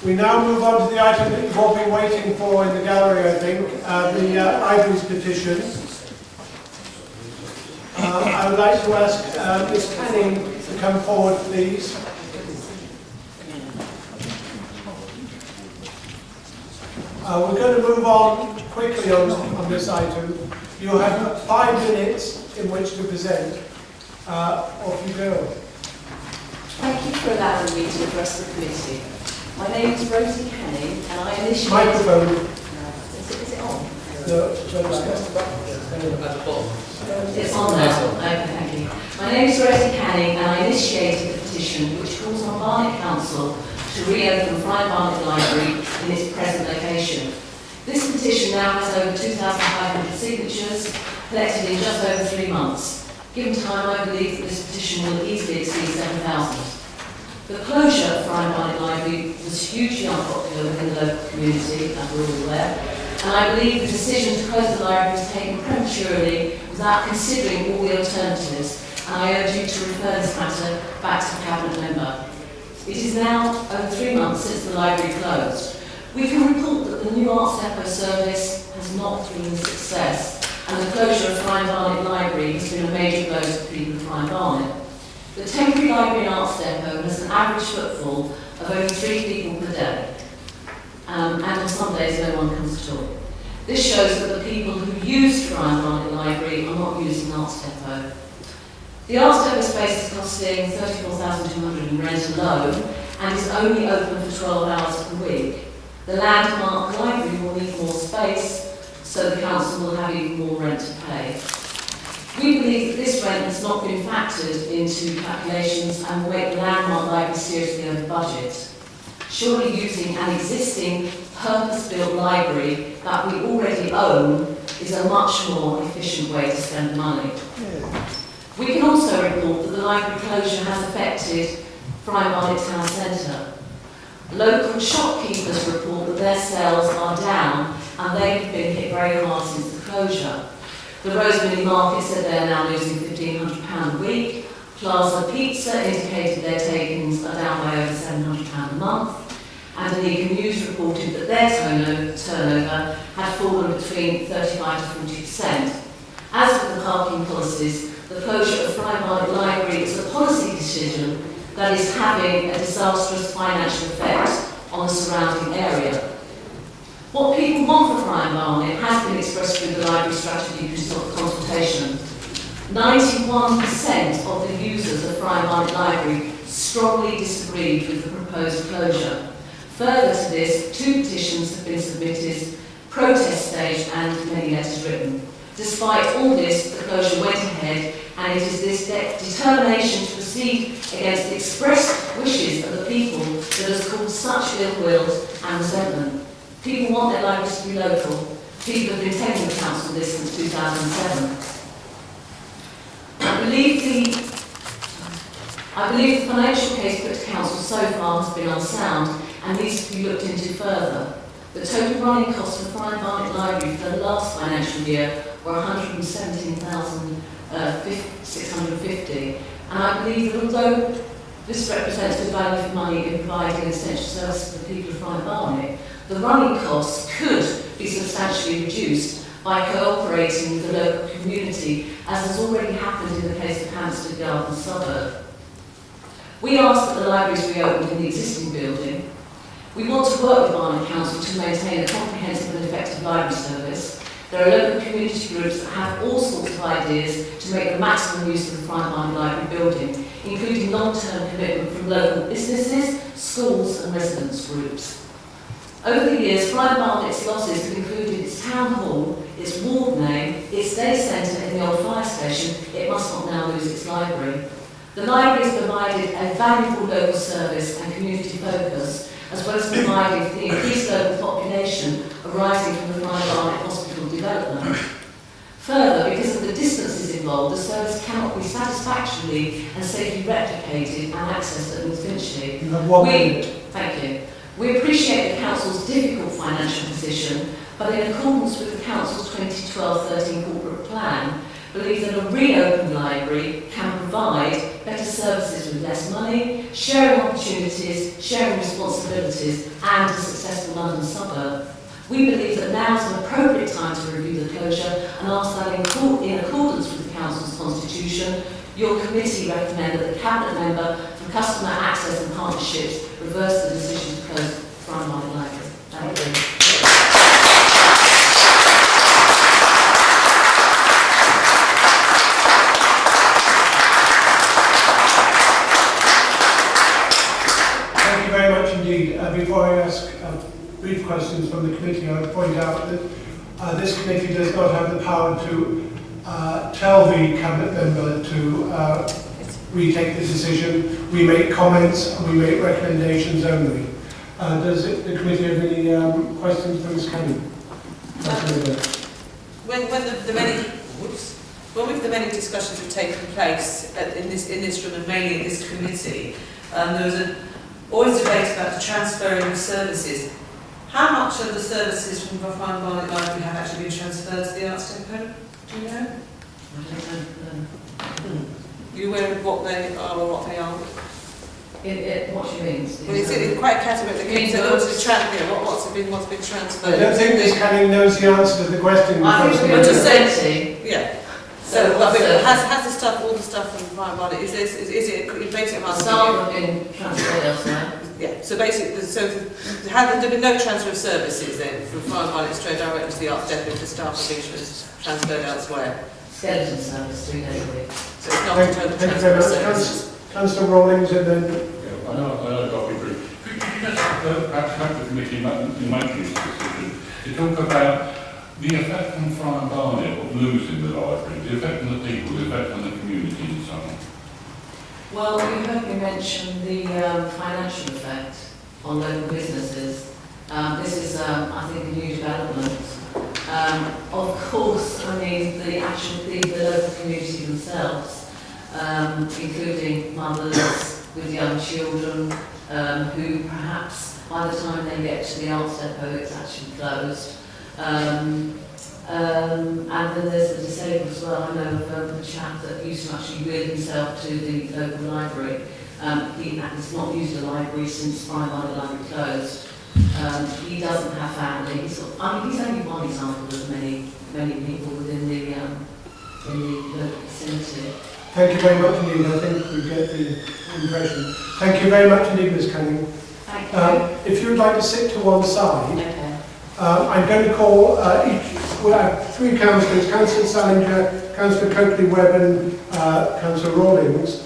We now move on to the item that you've all been waiting for in the gallery, I think, the Ivory's petition. I would like to ask Ms. Canning to come forward, please. We're going to move on quickly on this item. You have 5 minutes in which to present. Off you go. Thank you for allowing me to address the committee. My name is Rosie Canning, and I initiated... Microphone. Is it on? No, it's on now. Okay, thank you. My name is Rosie Canning, and I initiated the petition which calls on Barnet Council to reopen Friern Barnet Library in its present location. This petition now has over 2,500 signatures, collected in just over 3 months. Given time, I believe that this petition will easily exceed 7,000. The closure of Friern Barnet Library was hugely unpopular within the local community, as we're all aware, and I believe the decision to close the library was taken prematurely without considering all the alternatives, and I urge you to refer this matter back to the Cabinet member. It is now over 3 months since the library closed. We can report that the new Arts Depot service has not been a success, and the closure of Friern Barnet Library has been a major blow to the people of Friern Barnet. The temporary library and Arts Depot has an average footfall of only 3 people per day, and on some days no one comes at all. This shows that the people who use Friern Barnet Library are not using Arts Depot. The Arts Depot space is costing $34,200 in rent alone and is only open for 12 hours per week. The landmark library will need more space, so the council will have even more rent to pay. We believe that this rent has not been factored into calculations and will make the landmark library seriously over budget. Surely using an existing purpose-built library that we already own is a much more efficient way to spend money. We can also report that the library closure has affected Friern Barnet Town Centre. Local shopkeepers report that their sales are down and they have been hit very hard since the closure. The Rosie Market said they are now losing £1,500 a week. Plaza Pizza indicated their takings are down by over £700 a month. And Amiga News reported that their turnover had fallen between 35 to 40%. As for the parking policies, the closure of Friern Barnet Library is a policy decision that is having a disastrous financial effect on the surrounding area. What people want for Friern Barnet has been expressed through the library strategy consultation. 91% of the users of Friern Barnet Library strongly disagreed with the proposed closure. Further to this, 2 petitions have been submitted, protest staged and many letters written. Despite all this, the closure went ahead, and it is this determination to proceed against the expressed wishes of the people that has caused such ill will and resentment. People want their libraries to be local. People have been telling the council this since 2007. I believe the financial case put to council so far has been unsound and needs to be looked into further. The total running costs for Friern Barnet Library for the last financial year were £117,650, and I believe that although this represents good value for money in providing essential services for the people of Friern Barnet, the running costs could be substantially reduced by cooperating with the local community, as has already happened in the case of Hampstead Garden suburb. We ask that the library is reopened in the existing building. We want to work with Barnet Council to maintain a comprehensive and effective library service. There are local community groups that have all sorts of ideas to make the maximum use of the Friern Barnet Library building, including long-term commitment from local businesses, schools and residents groups. Over the years, Friern Barnet's losses have included its town hall, its ward name, its day centre in the old fire station. It must not now lose its library. The library has provided a valuable local service and community focus, as well as providing for the increased local population arising from the Friern Barnet Hospital development. Further, because of the distances involved, the service cannot be satisfactorily and safely replicated and accessed at North Finchley. Thank you. We appreciate the Council's difficult financial position, but in accordance with the Council's 2012-13 corporate plan, believes that a reopened library can provide better services with less money, sharing opportunities, sharing responsibilities, and a successful London suburb. We believe that now is an appropriate time to review the closure and ask that in accordance with the Council's constitution, your committee recommend that the Cabinet Member for Customer Access and Partnerships reverse the decision to close Friern Barnet Library. Thank you. Thank you very much indeed. Before I ask brief questions from the committee, I would point out that this committee does not have the power to tell the Cabinet Member to retake the decision. We make comments and we make recommendations only. Does the committee have any questions for Ms. Canning? When the many discussions have taken place in this room and mainly in this committee, there was always debate about the transferring of services. How much of the services from Friern Barnet Library have actually been transferred to the Arts Depot? Do you know? I don't know. You aware of what they are or what they are? What she means? Well, it's quite categorical. What's been transferred? I don't think Ms. Canning knows the answer to the question. I think we're just saying. Yeah. So, has the stuff, all the stuff from Friern Barnet, is it basically? Staff have been transferred elsewhere. Yeah. So basically, have there been no transfer of services then from Friern Barnet straight directly to the Arts Depot for staff have been transferred elsewhere? Skeleton service 3 days a week. So it's not a total Thank you transfer very of much. services. Councillor Rawlings and then... Yeah, I know I've got to be brief. Could you just perhaps have the committee in making this decision to talk about the effect on Friern Barnet of losing the library, the effect on the people, the effect on the community and so on? Well, you heard me mention the financial effect on local businesses. This is, I think, a new development. Of course, I mean, the local community themselves, including mothers with young children, who perhaps by the time they get to the Arts Depot, it's actually closed. And then there's the disabled as well. I know of a chap that used to actually wheel himself to the local library. He has not used a library since Friern Barnet Library closed. He doesn't have family. He's only one example of many people within the local vicinity. Thank you very much indeed. I think we get the impression. Thank you very much indeed, Ms. Canning. Thank you. If you would like to sit to one side, Okay. I'm going to call we have 3 councillors, Councillor Salinger, Councillor Coakley-Webb and Councillor Rawlings.